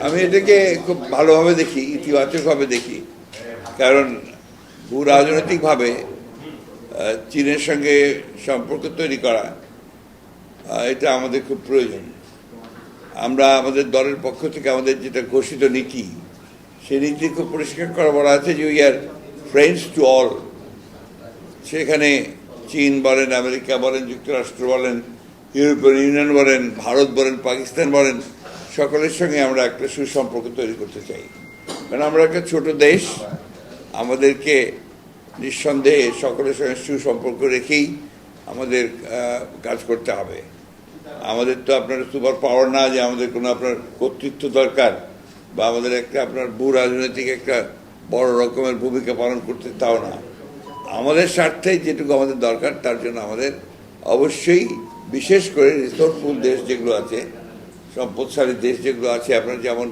আমি এটাকে খুব ভালোভাবে দেখি, ইতিবাচকভাবে দেখি। কারণ ভূ রাজনৈতিকভাবে চীনের সঙ্গে সম্পর্ক তৈরি করা এটা আমাদের খুব প্রয়োজন। আমরা আমাদের দলের পক্ষ থেকে আমাদের যেটা ঘোষিত নীতি, সেই নীতি খুব পরিষ্কার করা বলা আছে যে we are friends to all. সেখানে চীন বলেন, আমেরিকা বলেন, যুক্তরাষ্ট্র বলেন, ইউরোপিয়ান ইউনিয়ন বলেন, ভারত বলেন, পাকিস্তান বলেন, সকলের সঙ্গে আমরা একটা সুসম্পর্ক তৈরি করতে চাই। কারণ আমরা একটা ছোট দেশ, আমাদেরকে নিঃসন্দেহে সকলের সঙ্গে সুসম্পর্ক রেখেই আমাদের কাজ করতে হবে। আমাদের তো আপনার সুপার পাওয়ার না যে আমাদের কোনো আপনার কর্তৃত্ব দরকার বা আমাদের একটা আপনার ভূ রাজনৈতিক একটা বড় রকমের ভূমিকা পালন করতে, তাও না। আমাদের স্বার্থে যেটুকু আমাদের দরকার তার জন্য আমাদের অবশ্যই, বিশেষ করে রিসোর্সফুল দেশ যেগুলো আছে, সম্পদশালী দেশ যেগুলো আছে, আপনার যেমন